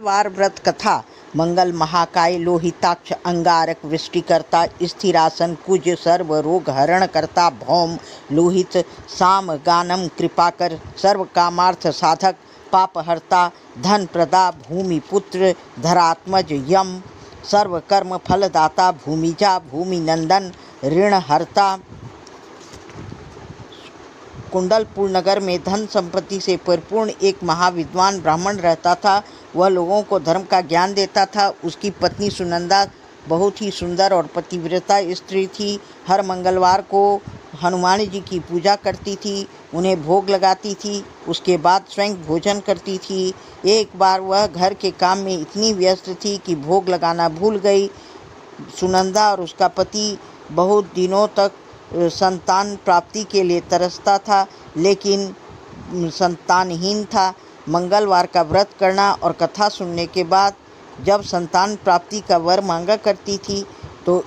वार व्रत कथा। मंगल महाकाय लोहिताक्ष अंगारक वृष्टिकर्ता स्थिरासन कुज सर्व रोग हरण करता भौम लोहित साम गानम कृपाकर सर्व कामार्थ साधक पापहर्ता धन प्रदा भूमि पुत्र धरात्मज यम सर्व कर्म फलदाता भूमिजा भूमि नंदन ऋणहर्ता। कुंडलपुर नगर में धन संपत्ति से परिपूर्ण एक महाविद्वान ब्राह्मण रहता था। वह लोगों को धर्म का ज्ञान देता था। उसकी पत्नी सुनंदा बहुत ही सुंदर और पतिव्रता स्त्री थी। हर मंगलवार को हनुमान जी की पूजा करती थी, उन्हें भोग लगाती थी, उसके बाद स्वयं भोजन करती थी। एक बार वह घर के काम में इतनी व्यस्त थी कि भोग लगाना भूल गई। सुनंदा और उसका पति बहुत दिनों तक संतान प्राप्ति के लिए तरसता था, लेकिन संतानहीन था। मंगलवार का व्रत करना और कथा सुनने के बाद जब संतान प्राप्ति का वर मांगा करती थी, तो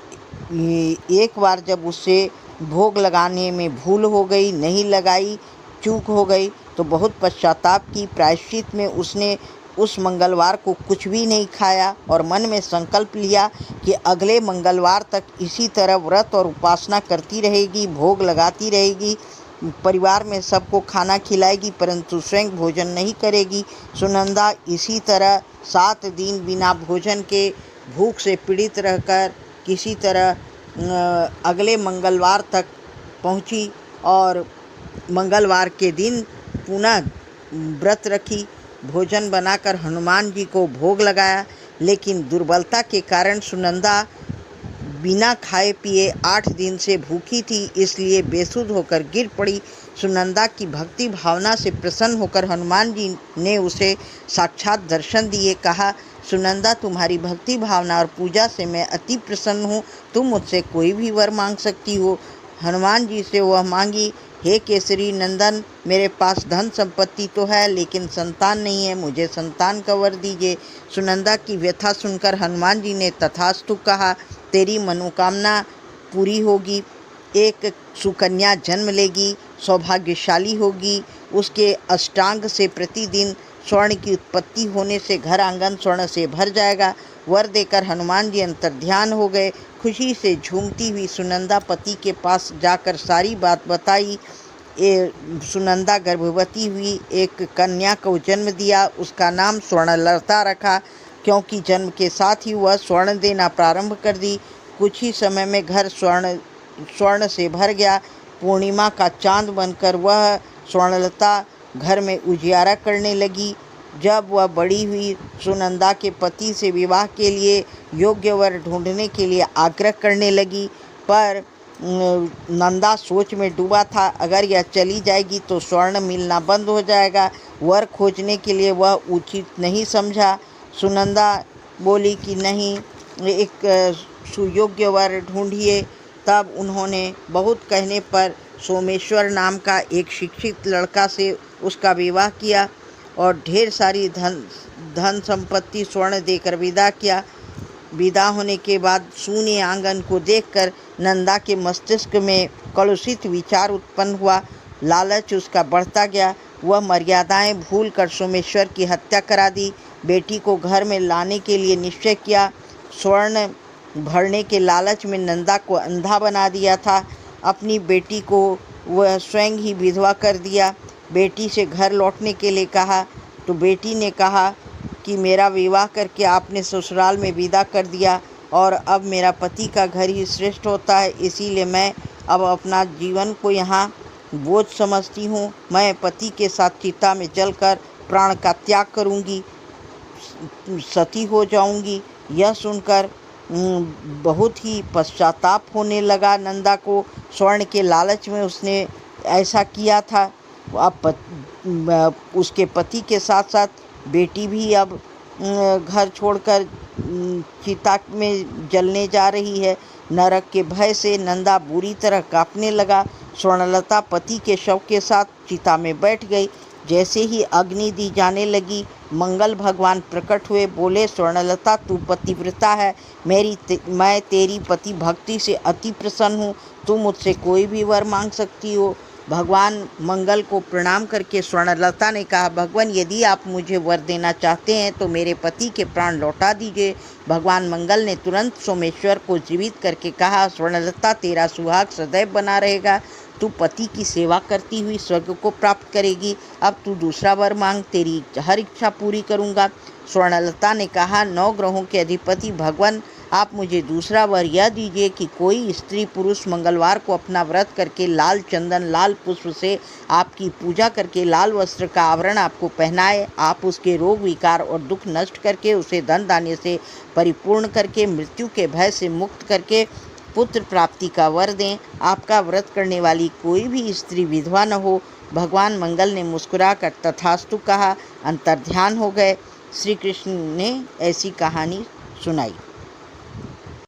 एक बार जब उससे भोग लगाने में भूल हो गई, नहीं लगाई, चूक हो गई, तो बहुत पश्चाताप की। प्रायश्चित में उसने उस मंगलवार को कुछ भी नहीं खाया और मन में संकल्प लिया कि अगले मंगलवार तक इसी तरह व्रत और उपासना करती रहेगी, भोग लगाती रहेगी, परिवार में सबको खाना खिलाएगी, परंतु स्वयं भोजन नहीं करेगी। सुनंदा इसी तरह 7 दिन बिना भोजन के भूख से पीड़ित रहकर किसी तरह अगले मंगलवार तक पहुंची और मंगलवार के दिन पुनः व्रत रखी, भोजन बनाकर हनुमान जी को भोग लगाया। लेकिन दुर्बलता के कारण सुनंदा बिना खाए पिए 8 दिन से भूखी थी, इसलिए बेसुध होकर गिर पड़ी। सुनंदा की भक्ति भावना से प्रसन्न होकर हनुमान जी ने उसे साक्षात दर्शन दिए। कहा, सुनंदा, तुम्हारी भक्ति भावना और पूजा से मैं अति प्रसन्न हूँ। तुम मुझसे कोई भी वर मांग सकती हो। हनुमान जी से वह मांगी, हे केसरी नंदन, मेरे पास धन संपत्ति तो है, लेकिन संतान नहीं है, मुझे संतान का वर दीजिए। सुनंदा की व्यथा सुनकर हनुमान जी ने तथास्तु कहा, तेरी मनोकामना पूरी होगी। एक सुकन्या जन्म लेगी, सौभाग्यशाली होगी, उसके अष्टांग से प्रतिदिन स्वर्ण की उत्पत्ति होने से घर आंगन स्वर्ण से भर जाएगा। वर देकर हनुमान जी अंतर्ध्यान हो गए। खुशी से झूमती हुई सुनंदा पति के पास जाकर सारी बात बताई। सुनंदा गर्भवती हुई, एक कन्या को जन्म दिया। उसका नाम स्वर्णलता रखा, क्योंकि जन्म के साथ ही वह स्वर्ण देना प्रारंभ कर दी। कुछ ही समय में घर स्वर्ण से भर गया। पूर्णिमा का चांद बनकर वह स्वर्णलता घर में उजियारा करने लगी। जब वह बड़ी हुई, सुनंदा के पति से विवाह के लिए योग्य वर ढूंढने के लिए आग्रह करने लगी, पर नंदा सोच में डूबा था। अगर यह चली जाएगी तो स्वर्ण मिलना बंद हो जाएगा। वर खोजने के लिए वह उचित नहीं समझा। सुनंदा बोली कि नहीं, एक सुयोग्य वर ढूंढिए। तब उन्होंने बहुत कहने पर सोमेश्वर नाम का एक शिक्षित लड़का से उसका विवाह किया और ढेर सारी धन संपत्ति स्वर्ण देकर विदा किया। विदा होने के बाद शून्य आंगन को देखकर नंदा के मस्तिष्क में कलुषित विचार उत्पन्न हुआ। लालच उसका बढ़ता गया। वह मर्यादाएं भूलकर सोमेश्वर की हत्या करा दी। बेटी को घर में लाने के लिए निश्चय किया। स्वर्ण भरने के लालच में नंदा को अंधा बना दिया था। अपनी बेटी को वह स्वयं ही विधवा कर दिया। बेटी से घर लौटने के लिए कहा तो बेटी ने कहा कि मेरा विवाह करके आपने ससुराल में विदा कर दिया और अब मेरा पति का घर ही श्रेष्ठ होता है, इसीलिए मैं अब अपना जीवन को यहाँ बोझ समझती हूँ। मैं पति के साथ चिता में जलकर प्राण का त्याग करूँगी, सती हो जाऊँगी। यह सुनकर बहुत ही पश्चाताप होने लगा नंदा को। स्वर्ण के लालच में उसने ऐसा किया था। अब उसके पति के साथ साथ बेटी भी अब घर छोड़कर चिता में जलने जा रही है। नरक के भय से नंदा बुरी तरह कांपने लगा। स्वर्णलता पति के शव के साथ चिता में बैठ गई। जैसे ही अग्नि दी जाने लगी, मंगल भगवान प्रकट हुए। बोले, स्वर्णलता, तू पतिव्रता है, मैं तेरी पति भक्ति से अति प्रसन्न हूँ। तू मुझसे कोई भी वर मांग सकती हो। भगवान मंगल को प्रणाम करके स्वर्णलता ने कहा, भगवान यदि आप मुझे वर देना चाहते हैं तो मेरे पति के प्राण लौटा दीजिए। भगवान मंगल ने तुरंत सोमेश्वर को जीवित करके कहा, स्वर्णलता तेरा सुहाग सदैव बना रहेगा, तू पति की सेवा करती हुई स्वर्ग को प्राप्त करेगी। अब तू दूसरा वर मांग, तेरी हर इच्छा पूरी करूँगा। स्वर्णलता ने कहा, 9 ग्रहों के अधिपति भगवान आप मुझे दूसरा वर यह दीजिए कि कोई स्त्री पुरुष मंगलवार को अपना व्रत करके लाल चंदन लाल पुष्प से आपकी पूजा करके लाल वस्त्र का आवरण आपको पहनाए, आप उसके रोग विकार और दुख नष्ट करके उसे धन धान्य से परिपूर्ण करके मृत्यु के भय से मुक्त करके पुत्र प्राप्ति का वर दें। आपका व्रत करने वाली कोई भी स्त्री विधवा न हो। भगवान मंगल ने मुस्कुराकर तथास्तु कहा, अंतर्ध्यान हो गए। श्री कृष्ण ने ऐसी कहानी सुनाई।